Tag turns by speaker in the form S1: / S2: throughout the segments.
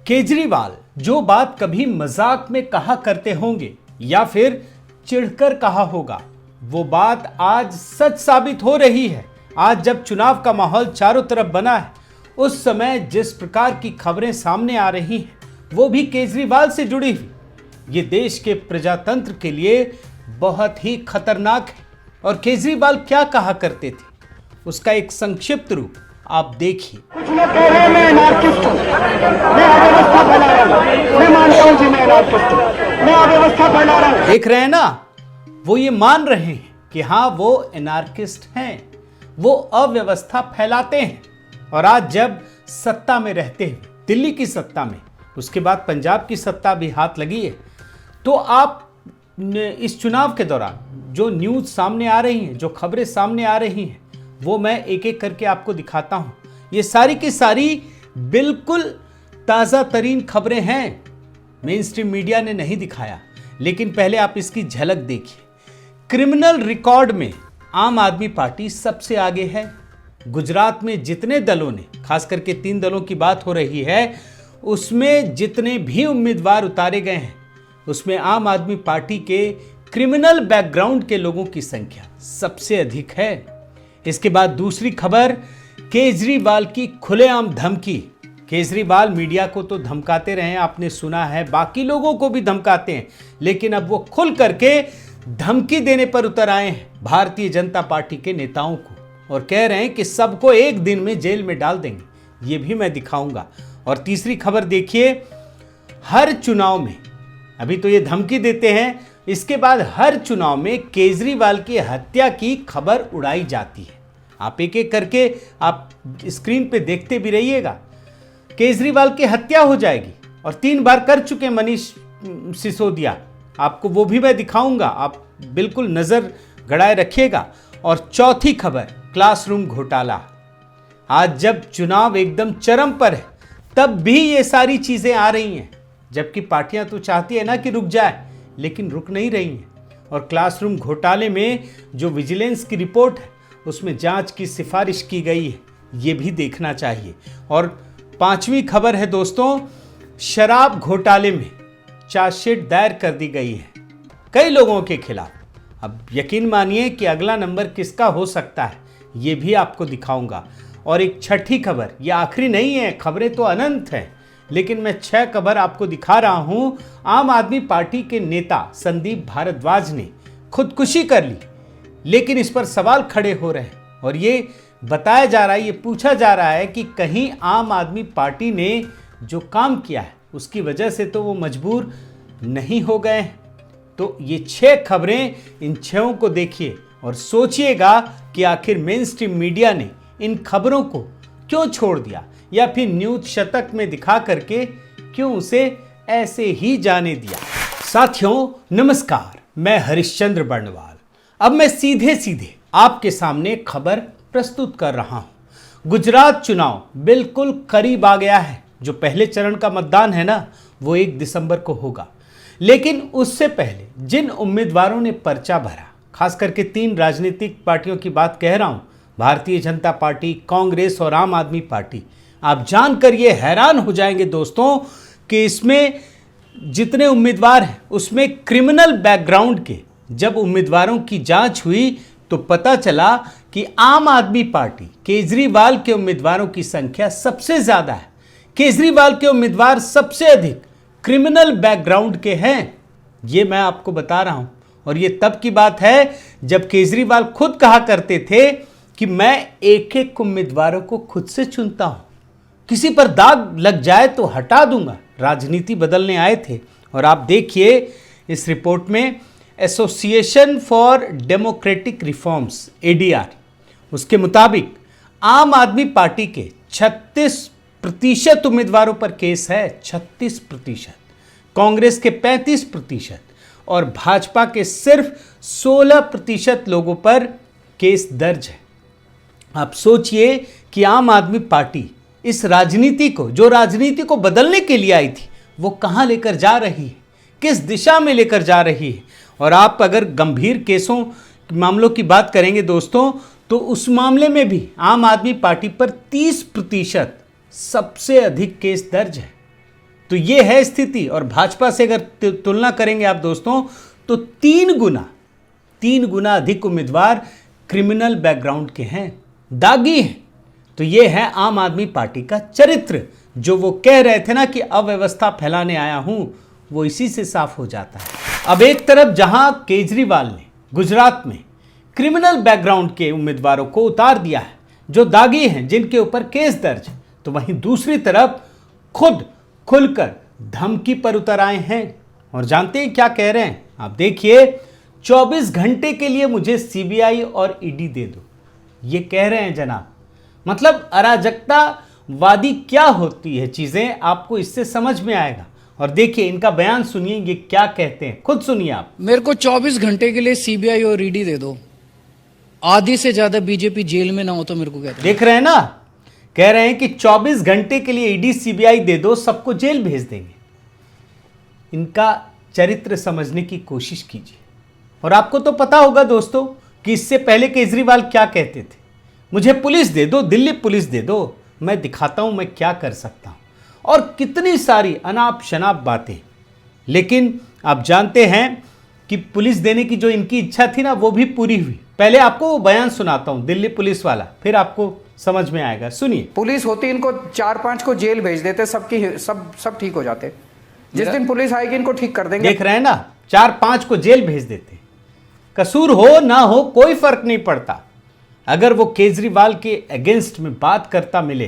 S1: केजरीवाल जो बात कभी मजाक में कहा करते होंगे या फिर चिढ़कर कहा होगा, वो बात आज सच साबित हो रही है। आज जब चुनाव का माहौल चारों तरफ बना है, उस समय जिस प्रकार की खबरें सामने आ रही हैं, वो भी केजरीवाल से जुड़ी हुई, ये देश के प्रजातंत्र के लिए बहुत ही खतरनाक है। और केजरीवाल क्या कहा करते थे, उसका एक संक्षिप्त रूप आप देखिए।
S2: कुछ लोग कह रहे हैं मैं अनार्किस्ट हूं, मैं अव्यवस्था फैला रहा हूं। मैं मानता हूं जी मैं अनार्किस्ट हूं, मैं अव्यवस्था फैला रहा हूं।
S1: देख रहे हैं ना, वो ये मान रहे हैं कि हाँ वो एनार्किस्ट हैं, वो अव्यवस्था फैलाते हैं। और आज जब सत्ता में रहते हैं, दिल्ली की सत्ता में, उसके बाद पंजाब की सत्ता भी हाथ लगी है, तो आप इस चुनाव के दौरान जो न्यूज़ सामने आ रही हैं, जो खबरें सामने आ रही हैं, वो मैं एक एक करके आपको दिखाता हूं। ये सारी की सारी बिल्कुल ताज़ा तरीन खबरें हैं, मेन स्ट्रीम मीडिया ने नहीं दिखाया, लेकिन पहले आप इसकी झलक देखिए। क्रिमिनल रिकॉर्ड में आम आदमी पार्टी सबसे आगे है। गुजरात में जितने दलों ने, खास करके 3 दलों की बात हो रही है, उसमें जितने भी उम्मीदवार उतारे गए हैं, उसमें आम आदमी पार्टी के क्रिमिनल बैकग्राउंड के लोगों की संख्या सबसे अधिक है। इसके बाद दूसरी खबर, केजरीवाल की खुलेआम धमकी। केजरीवाल मीडिया को तो धमकाते रहे, आपने सुना है, बाकी लोगों को भी धमकाते हैं, लेकिन अब वो खुल करके धमकी देने पर उतर आए हैं भारतीय जनता पार्टी के नेताओं को, और कह रहे हैं कि सबको एक दिन में जेल में डाल देंगे। ये भी मैं दिखाऊंगा। और तीसरी खबर देखिए, हर चुनाव में, अभी तो ये धमकी देते हैं, इसके बाद हर चुनाव में केजरीवाल की हत्या की खबर उड़ाई जाती है। आप एक एक करके आप स्क्रीन पे देखते भी रहिएगा। केजरीवाल की हत्या हो जाएगी, और 3 बार कर चुके मनीष सिसोदिया, आपको वो भी मैं दिखाऊंगा, आप बिल्कुल नजर गड़ाए रखिएगा। और चौथी खबर, क्लासरूम घोटाला। आज जब चुनाव एकदम चरम पर है, तब भी ये सारी चीजें आ रही हैं, जबकि पार्टियां तो चाहती है ना कि रुक जाए, लेकिन रुक नहीं रही हैं। और क्लासरूम घोटाले में जो विजिलेंस की रिपोर्ट है, उसमें जांच की सिफारिश की गई है, ये भी देखना चाहिए। और 5वीं खबर है दोस्तों, शराब घोटाले में चार्जशीट दायर कर दी गई है कई लोगों के खिलाफ। अब यकीन मानिए कि अगला नंबर किसका हो सकता है, ये भी आपको दिखाऊंगा। और एक छठी खबर, ये आखिरी नहीं है, खबरें तो अनंत हैं, लेकिन मैं 6 खबर आपको दिखा रहा हूं। आम आदमी पार्टी के नेता संदीप भारद्वाज ने खुदकुशी कर ली, लेकिन इस पर सवाल खड़े हो रहे हैं, और ये बताया जा रहा है, ये पूछा जा रहा है कि कहीं आम आदमी पार्टी ने जो काम किया है, उसकी वजह से तो वो मजबूर नहीं हो गए हैं। तो ये 6 खबरें, इन 6 को देखिए और सोचिएगा कि आखिर मेन स्ट्रीम मीडिया ने इन खबरों को क्यों छोड़ दिया, या फिर न्यूज शतक में दिखा करके क्यों उसे ऐसे ही जाने दिया। साथियों नमस्कार, मैं हरिश्चंद्र बर्णवाल। अब मैं सीधे सीधे आपके सामने खबर प्रस्तुत कर रहा हूं। गुजरात चुनाव बिल्कुल करीब आ गया है। जो पहले चरण का मतदान है ना, वो 1 दिसंबर को होगा, लेकिन उससे पहले जिन उम्मीदवारों ने पर्चा भरा, खास करके 3 राजनीतिक पार्टियों की बात कह रहा हूं, भारतीय जनता पार्टी, कांग्रेस और आम आदमी पार्टी, आप जानकर ये हैरान हो जाएंगे दोस्तों कि इसमें जितने उम्मीदवार हैं, उसमें क्रिमिनल बैकग्राउंड के जब उम्मीदवारों की जांच हुई, तो पता चला कि आम आदमी पार्टी, केजरीवाल के उम्मीदवारों की संख्या सबसे ज्यादा है। केजरीवाल के उम्मीदवार सबसे अधिक क्रिमिनल बैकग्राउंड के हैं, ये मैं आपको बता रहा हूं। और ये तब की बात है जब केजरीवाल खुद कहा करते थे कि मैं एक एक उम्मीदवारों को खुद से चुनता हूं, किसी पर दाग लग जाए तो हटा दूंगा। राजनीति बदलने आए थे। और आप देखिए इस रिपोर्ट में, association for democratic reforms ADR, उसके मुताबिक आम आदमी पार्टी के 36% उम्मीदवारों पर केस है, 36%, कांग्रेस के 35% और भाजपा के सिर्फ 16% लोगों पर केस दर्ज है। आप सोचिए कि आम आदमी पार्टी इस राजनीति को, जो राजनीति को बदलने के लिए आई थी, वो कहां लेकर जा रही है, किस दिशा में लेकर जा रही है। और आप अगर गंभीर केसों, मामलों की बात करेंगे दोस्तों, तो उस मामले में भी आम आदमी पार्टी पर 30% सबसे अधिक केस दर्ज है। तो ये है स्थिति। और भाजपा से अगर तुलना करेंगे आप दोस्तों, तो 3 गुना अधिक उम्मीदवार क्रिमिनल बैकग्राउंड के हैं, दागी हैं। तो ये है आम आदमी पार्टी का चरित्र। जो वो कह रहे थे ना कि अव्यवस्था फैलाने आया हूं, वो इसी से साफ हो जाता है। अब एक तरफ जहां केजरीवाल ने गुजरात में क्रिमिनल बैकग्राउंड के उम्मीदवारों को उतार दिया है, जो दागी हैं, जिनके ऊपर केस दर्ज है, तो वहीं दूसरी तरफ खुद खुलकर धमकी पर उतर आए हैं। और जानते हैं क्या कह रहे हैं? आप देखिए, 24 घंटे के लिए मुझे सीबीआई और ईडी दे दो, ये कह रहे हैं जनाब। मतलब अराजकतावादी क्या होती है चीजें, आपको इससे समझ में आएगा। और देखिए इनका बयान सुनिए, ये क्या कहते हैं, खुद सुनिए आप।
S3: मेरे को 24 घंटे के लिए सीबीआई और ईडी दे दो, आधी से ज्यादा बीजेपी जेल में ना हो तो मेरे को कहते हैं।
S1: देख रहे हैं ना, कह रहे हैं कि 24 घंटे के लिए ईडी सीबीआई दे दो, सबको जेल भेज देंगे। इनका चरित्र समझने की कोशिश कीजिए। और आपको तो पता होगा दोस्तों कि इससे पहले केजरीवाल क्या कहते थे, मुझे पुलिस दे दो, दिल्ली पुलिस दे दो, मैं दिखाता हूं मैं क्या कर सकता हूं, और कितनी सारी अनाप शनाप बातें। लेकिन आप जानते हैं कि पुलिस देने की जो इनकी इच्छा थी ना, वो भी पूरी हुई। पहले आपको वो बयान सुनाता हूं, दिल्ली पुलिस वाला, फिर आपको समझ में आएगा। सुनिए।
S4: पुलिस होती इनको 4-5 को जेल भेज देते, सब ठीक हो जाते। जिस दिन पुलिस आएगी इनको ठीक कर देंगे।
S1: देख रहे हैं ना, 4-5 को जेल भेज देते। कसूर हो ना हो कोई फर्क नहीं पड़ता, अगर वो केजरीवाल के अगेंस्ट में बात करता मिले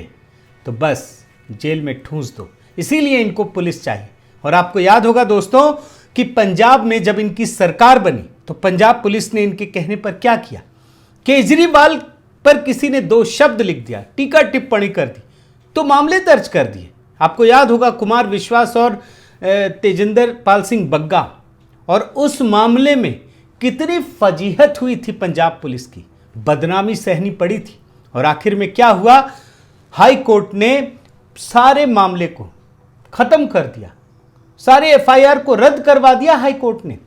S1: तो बस जेल में ठूंस दो। इसीलिए इनको पुलिस चाहिए। और आपको याद होगा दोस्तों कि पंजाब में जब इनकी सरकार बनी तो पंजाब पुलिस ने इनके कहने पर क्या किया, केजरीवाल पर किसी ने 2 शब्द लिख दिया, टीका टिप्पणी कर दी, तो मामले दर्ज कर दिए। आपको याद होगा कुमार विश्वास और तेजिंदर पाल सिंह बग्गा, और उस मामले में कितनी फजीहत हुई थी पंजाब पुलिस की, बदनामी सहनी पड़ी थी। और आखिर में क्या हुआ, हाई कोर्ट ने सारे मामले को खत्म कर दिया, सारे एफआईआर को रद्द करवा दिया हाई कोर्ट ने।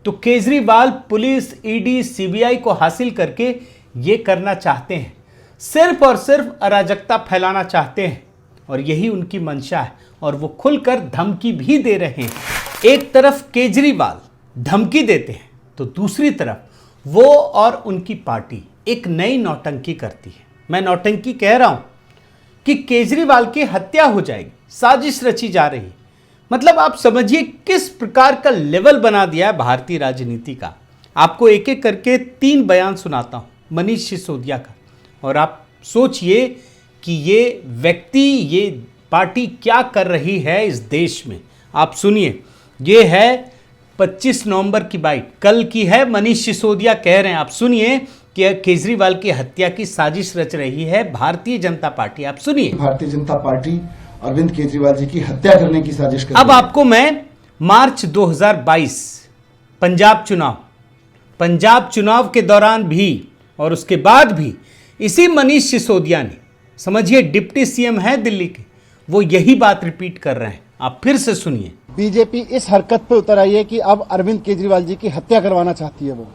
S1: तो केजरीवाल पुलिस, ईडी, सीबीआई को हासिल करके ये करना चाहते हैं, सिर्फ और सिर्फ अराजकता फैलाना चाहते हैं, और यही उनकी मंशा है। और वो खुलकर धमकी भी दे रहे हैं। एक तरफ केजरीवाल धमकी देते हैं तो दूसरी तरफ वो और उनकी पार्टी एक नई नौटंकी करती है। मैं नौटंकी कह रहा हूं कि केजरीवाल की हत्या हो जाएगी, साजिश रची जा रही है। मतलब आप समझिए किस प्रकार का लेवल बना दिया है भारतीय राजनीति का। आपको एक एक करके 3 बयान सुनाता हूं मनीष सिसोदिया का, और आप सोचिए कि ये व्यक्ति, ये पार्टी क्या कर रही है इस देश में। आप सुनिए, ये है 25 नवंबर की बाइट, कल की है। मनीष सिसोदिया कह रहे हैं, आप सुनिए, कि केजरीवाल की हत्या की साजिश रच रही है भारतीय जनता पार्टी। आप सुनिए।
S5: भारतीय जनता पार्टी अरविंद केजरीवाल जी की हत्या करने की साजिश कर रही है।
S1: अब आपको मैं मार्च 2022 पंजाब चुनाव के दौरान भी और उसके बाद भी इसी मनीष सिसोदिया ने, समझिए डिप्टी सीएम है दिल्ली के, वो यही बात रिपीट कर रहे हैं। आप फिर से सुनिए।
S5: बीजेपी इस हरकत पे उतर आई है कि अब अरविंद केजरीवाल जी की हत्या करवाना चाहती है वो।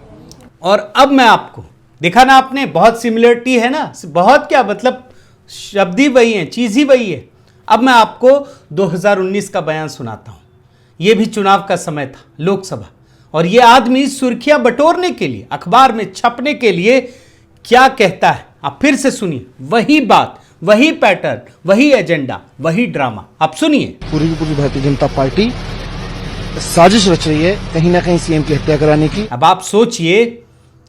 S1: और अब मैं आपको देखा ना, आपने बहुत सिमिलरिटी है ना, बहुत क्या, मतलब शब्द ही वही है, चीज ही वही है। अब मैं आपको 2019 का बयान सुनाता हूं। यह भी चुनाव का समय था, लोकसभा, और यह आदमी सुर्खियां बटोरने के लिए, अखबार में छपने के लिए क्या कहता है आप फिर से सुनिए। वही बात, वही पैटर्न, वही एजेंडा, वही ड्रामा। आप सुनिए।
S5: पूरी की पूरी भारतीय जनता पार्टी साजिश रच रही है कहीं ना कहीं सीएम की हत्या कराने की।
S1: अब आप सोचिए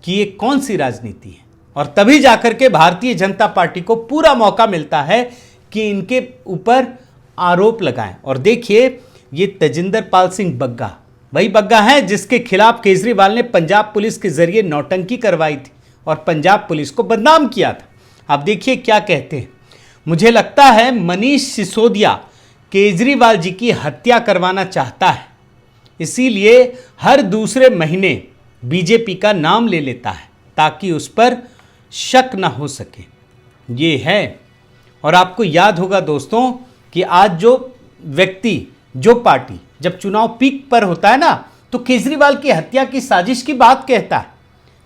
S1: कि ये कौन सी राजनीति है, और तभी जाकर के भारतीय जनता पार्टी को पूरा मौका मिलता है कि इनके ऊपर आरोप लगाएं। और देखिए, ये तेजिंदर पाल सिंह बग्गा वही बग्गा है जिसके खिलाफ केजरीवाल ने पंजाब पुलिस के जरिए नौटंकी करवाई थी और पंजाब पुलिस को बदनाम किया था। आप देखिए क्या कहते हैं, मुझे लगता है मनीष सिसोदिया केजरीवाल जी की हत्या करवाना चाहता है, इसीलिए हर दूसरे महीने बीजेपी का नाम ले लेता है ताकि उस पर शक ना हो सके। ये है। और आपको याद होगा दोस्तों कि आज जो व्यक्ति, जो पार्टी जब चुनाव पीक पर होता है ना, तो केजरीवाल की हत्या की साजिश की बात कहता है,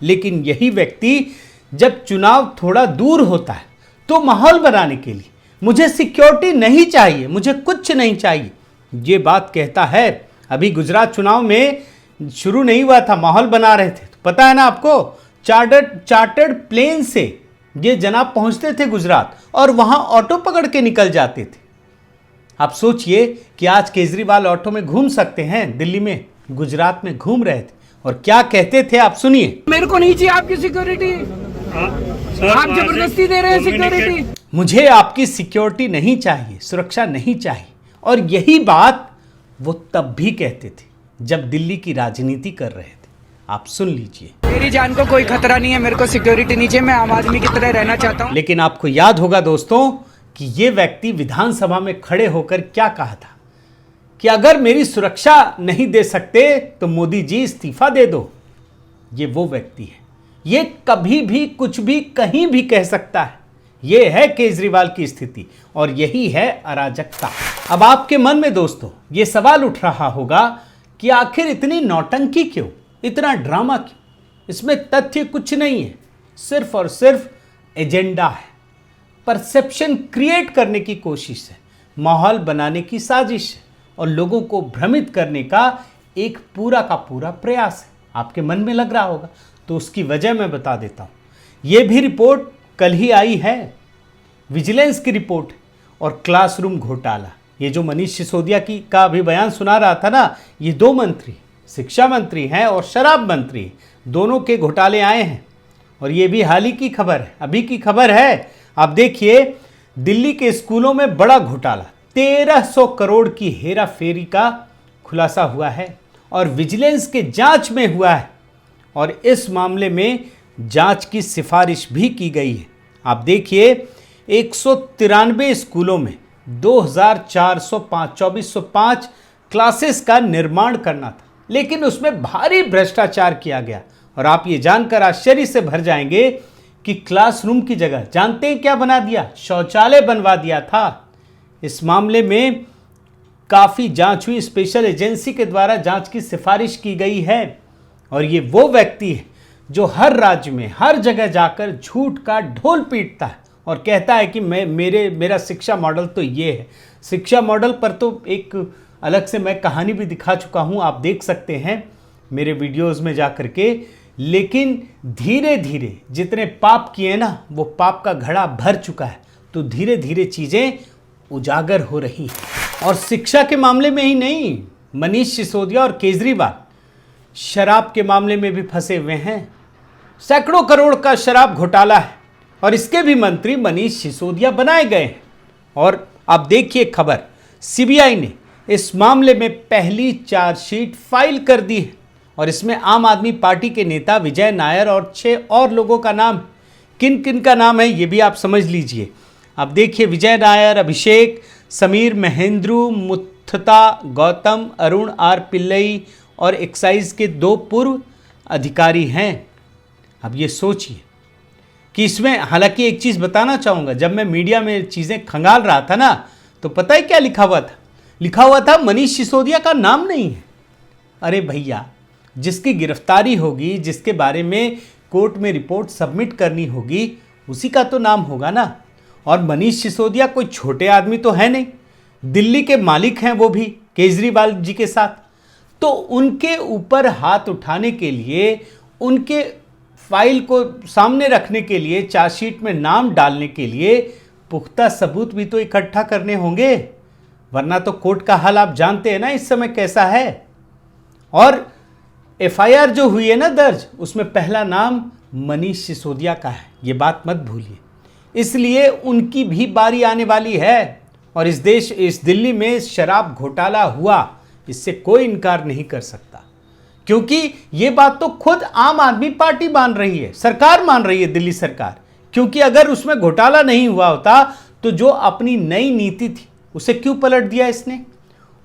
S1: लेकिन यही व्यक्ति जब चुनाव थोड़ा दूर होता है तो माहौल बनाने के लिए, मुझे सिक्योरिटी नहीं चाहिए, मुझे कुछ नहीं चाहिए, ये बात कहता है। अभी गुजरात चुनाव में शुरू नहीं हुआ था, माहौल बना रहे थे, तो पता है ना आपको, चार्टर्ड प्लेन से ये जनाब पहुंचते थे गुजरात और वहां ऑटो पकड़ के निकल जाते थे। आप सोचिए कि आज केजरीवाल ऑटो में घूम सकते हैं, दिल्ली में, गुजरात में घूम रहे थे और क्या कहते थे आप सुनिए।
S3: मेरे को नहीं चाहिए आपकी सिक्योरिटी, आप जबरदस्ती दे रहे हैं सिक्योरिटी।
S1: मुझे आपकी सिक्योरिटी नहीं चाहिए, सुरक्षा नहीं चाहिए। और यही बात वो तब भी कहते थे जब दिल्ली की राजनीति कर रहे थे। आप सुन लीजिए।
S4: मेरी जान को कोई खतरा नहीं है, मेरे को सिक्योरिटी नीचे, मैं आम आदमी की तरह रहना चाहता हूँ।
S1: लेकिन आपको याद होगा दोस्तों कि ये व्यक्ति विधानसभा में खड़े होकर क्या कहा था कि अगर मेरी सुरक्षा नहीं दे सकते तो मोदी जी इस्तीफा दे दो। ये वो व्यक्ति है, ये कभी भी कुछ भी कहीं भी कह सकता है। ये है केजरीवाल की स्थिति और यही है अराजकता। अब आपके मन में दोस्तों ये सवाल उठ रहा होगा कि आखिर इतनी नौटंकी क्यों, इतना ड्रामा क्यों? इसमें तथ्य कुछ नहीं है, सिर्फ और सिर्फ एजेंडा है, परसेप्शन क्रिएट करने की कोशिश है, माहौल बनाने की साजिश है और लोगों को भ्रमित करने का एक पूरा का पूरा प्रयास है। आपके मन में लग रहा होगा तो उसकी वजह मैं बता देता हूं। यह भी रिपोर्ट कल ही आई है, विजिलेंस की रिपोर्ट और क्लासरूम घोटाला। ये जो मनीष सिसोदिया का अभी बयान सुना रहा था ना, ये दो मंत्री, शिक्षा मंत्री हैं और शराब मंत्री, दोनों के घोटाले आए हैं और ये भी हाल ही की खबर है, अभी की खबर है। आप देखिए, दिल्ली के स्कूलों में बड़ा घोटाला, 1300 करोड़ की हेरा फेरी का खुलासा हुआ है और विजिलेंस के जांच में हुआ है और इस मामले में जांच की सिफारिश भी की गई है। आप देखिए, 193 स्कूलों में 2405 क्लासेस का निर्माण करना था, लेकिन उसमें भारी भ्रष्टाचार किया गया। और आप ये जानकर आश्चर्य से भर जाएंगे कि क्लासरूम की जगह जानते हैं क्या बना दिया? शौचालय बनवा दिया था। इस मामले में काफ़ी जांच हुई, स्पेशल एजेंसी के द्वारा जांच की सिफारिश की गई है और ये वो व्यक्ति है जो हर राज्य में हर जगह जाकर झूठ का ढोल पीटता है और कहता है कि मेरा शिक्षा मॉडल तो ये है। शिक्षा मॉडल पर तो एक अलग से मैं कहानी भी दिखा चुका हूँ, आप देख सकते हैं मेरे वीडियोस में जा कर के। लेकिन धीरे धीरे जितने पाप किए ना, वो पाप का घड़ा भर चुका है, तो धीरे धीरे चीज़ें उजागर हो रही हैं। और शिक्षा के मामले में ही नहीं, मनीष सिसोदिया और केजरीवाल शराब के मामले में भी फंसे हुए हैं। सैकड़ों करोड़ का शराब घोटाला है और इसके भी मंत्री मनीष सिसोदिया बनाए गए हैं। और आप देखिए खबर, सीबीआई ने इस मामले में पहली चार्जशीट फाइल कर दी है और इसमें आम आदमी पार्टी के नेता विजय नायर और 6 और लोगों का नाम, किन किन का नाम है ये भी आप समझ लीजिए। आप देखिए, विजय नायर, अभिषेक, समीर महेंद्रू, मुत्थता गौतम, अरुण आर पिल्लई और एक्साइज के 2 पूर्व अधिकारी हैं। अब ये सोचिए कि इसमें, हालांकि एक चीज़ बताना चाहूँगा, जब मैं मीडिया में चीज़ें खंगाल रहा था ना, तो पता है क्या लिखा हुआ था? लिखा हुआ था मनीष सिसोदिया का नाम नहीं है। अरे भैया, जिसकी गिरफ्तारी होगी, जिसके बारे में कोर्ट में रिपोर्ट सबमिट करनी होगी, उसी का तो नाम होगा ना। और मनीष सिसोदिया कोई छोटे आदमी तो है नहीं, दिल्ली के मालिक हैं वो भी केजरीवाल जी के साथ। तो उनके ऊपर हाथ उठाने के लिए, उनके फाइल को सामने रखने के लिए, चार्जशीट में नाम डालने के लिए पुख्ता सबूत भी तो इकट्ठा करने होंगे, वरना तो कोर्ट का हाल आप जानते हैं ना इस समय कैसा है। और एफआईआर जो हुई है ना दर्ज, उसमें पहला नाम मनीष सिसोदिया का है, ये बात मत भूलिए। इसलिए उनकी भी बारी आने वाली है और इस दिल्ली में शराब घोटाला हुआ, इससे कोई इनकार नहीं कर सकता, क्योंकि ये बात तो खुद आम आदमी पार्टी मान रही है, सरकार मान रही है, दिल्ली सरकार। क्योंकि अगर उसमें घोटाला नहीं हुआ होता तो जो अपनी नई नीति थी उसे क्यों पलट दिया इसने?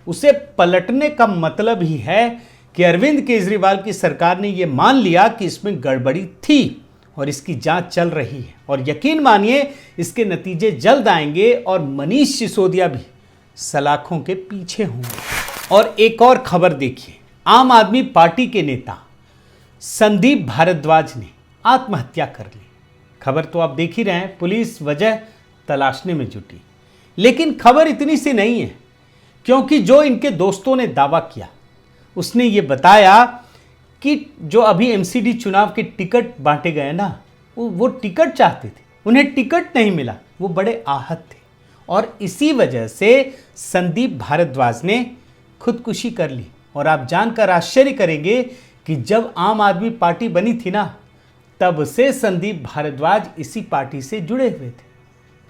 S1: उसे पलटने का मतलब ही है कि अरविंद केजरीवाल की सरकार ने यह मान लिया कि इसमें गड़बड़ी थी और इसकी जांच चल रही है और यकीन मानिए इसके नतीजे जल्द आएंगे और मनीष सिसोदिया भी सलाखों के पीछे होंगे। और एक और खबर देखिए, आम आदमी पार्टी के नेता संदीप भारद्वाज ने आत्महत्या कर ली। खबर तो आप देख ही रहे हैं, पुलिस वजह तलाशने में जुटी। लेकिन खबर इतनी सी नहीं है, क्योंकि जो इनके दोस्तों ने दावा किया, उसने ये बताया कि जो अभी एमसीडी चुनाव के टिकट बांटे गए ना, वो टिकट चाहते थे, उन्हें टिकट नहीं मिला, वो बड़े आहत थे और इसी वजह से संदीप भारद्वाज ने खुदकुशी कर ली। और आप जानकर आश्चर्य करेंगे कि जब आम आदमी पार्टी बनी थी ना, तब से संदीप भारद्वाज इसी पार्टी से जुड़े हुए थे,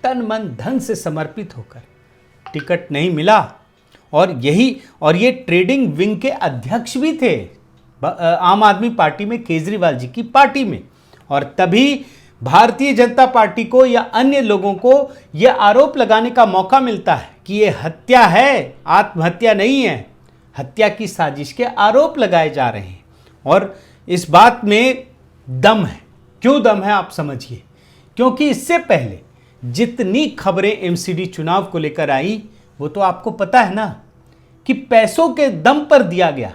S1: तन मन धन से समर्पित होकर। टिकट नहीं मिला और ये ट्रेडिंग विंग के अध्यक्ष भी थे आम आदमी पार्टी में, केजरीवाल जी की पार्टी में। और तभी भारतीय जनता पार्टी को या अन्य लोगों को यह आरोप लगाने का मौका मिलता है कि यह हत्या है, आत्महत्या नहीं है, हत्या की साजिश के आरोप लगाए जा रहे हैं। और इस बात में दम है। क्यों दम है आप समझिए, क्योंकि इससे पहले जितनी खबरें एमसीडी चुनाव को लेकर आई, वो तो आपको पता है ना कि पैसों के दम पर दिया गया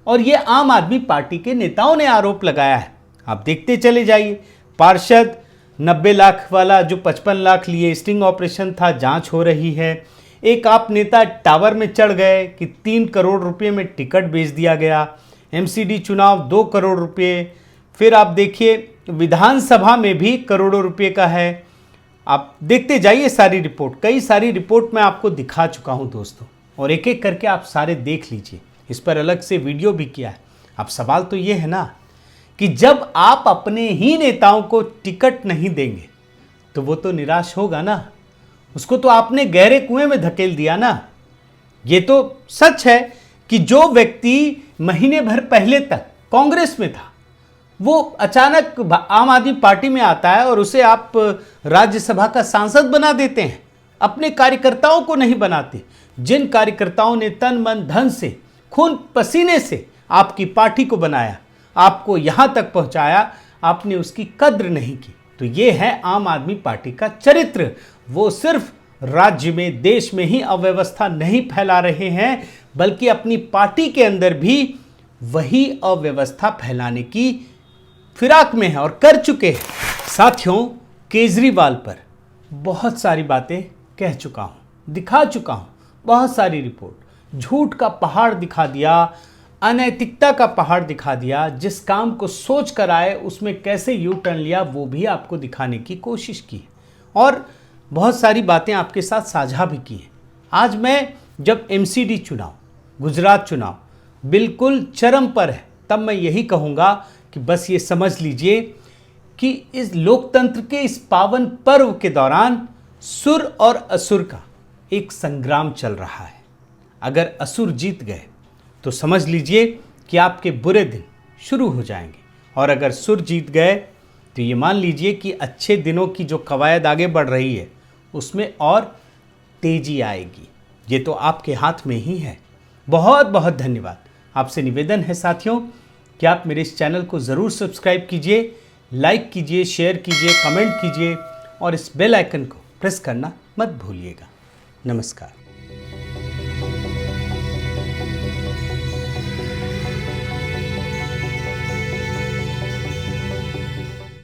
S1: और ये आम आदमी पार्टी के नेताओं ने आरोप लगाया है। आप देखते चले जाइए, पार्षद 90 लाख वाला जो 55 लाख लिए, स्टिंग ऑपरेशन था, जांच हो रही है। एक आप नेता टावर में चढ़ गए कि 3 करोड़ रुपए में टिकट बेच दिया गया। एमसीडी चुनाव 2 करोड़ रुपए। फिर आप देखिए विधानसभा में भी करोड़ों रुपए का है। आप देखते जाइए सारी रिपोर्ट, कई सारी रिपोर्ट मैं आपको दिखा चुका हूं दोस्तों, और एक एक करके आप सारे देख लीजिए। इस पर अलग से वीडियो भी किया है। अब सवाल तो ये है ना कि जब आप अपने ही नेताओं को टिकट नहीं देंगे तो वो तो निराश होगा ना, उसको तो आपने गहरे कुएं में धकेल दिया ना। ये तो सच है कि जो व्यक्ति महीने भर पहले तक कांग्रेस में था, वो अचानक आम आदमी पार्टी में आता है और उसे आप राज्यसभा का सांसद बना देते हैं, अपने कार्यकर्ताओं को नहीं बनाते। जिन कार्यकर्ताओं ने तन मन धन से, खून पसीने से आपकी पार्टी को बनाया, आपको यहां तक पहुंचाया, आपने उसकी कद्र नहीं की। तो ये है आम आदमी पार्टी का चरित्र। वो सिर्फ राज्य में, देश में ही अव्यवस्था नहीं फैला रहे हैं, बल्कि अपनी पार्टी के अंदर भी वही अव्यवस्था फैलाने की फिराक में है और कर चुके हैं। साथियों, केजरीवाल पर बहुत सारी बातें कह चुका हूं, दिखा चुका हूं, बहुत सारी रिपोर्ट, झूठ का पहाड़ दिखा दिया, अनैतिकता का पहाड़ दिखा दिया। जिस काम को सोच कर आए उसमें कैसे यू टर्न लिया, वो भी आपको दिखाने की कोशिश की और बहुत सारी बातें आपके साथ साझा भी की हैं। आज मैं जब एमसीडी चुनाव, गुजरात चुनाव बिल्कुल चरम पर है, तब मैं यही कहूँगा कि बस ये समझ लीजिए कि इस लोकतंत्र के इस पावन पर्व के दौरान सुर और असुर का एक संग्राम चल रहा है। अगर असुर जीत गए तो समझ लीजिए कि आपके बुरे दिन शुरू हो जाएंगे, और अगर सुर जीत गए तो ये मान लीजिए कि अच्छे दिनों की जो कवायद आगे बढ़ रही है उसमें और तेजी आएगी। ये तो आपके हाथ में ही है। बहुत बहुत धन्यवाद। आपसे निवेदन है साथियों कि आप मेरे इस चैनल को ज़रूर सब्सक्राइब कीजिए, लाइक कीजिए, शेयर कीजिए, कमेंट कीजिए और इस बेल आइकन को प्रेस करना मत भूलिएगा। नमस्कार।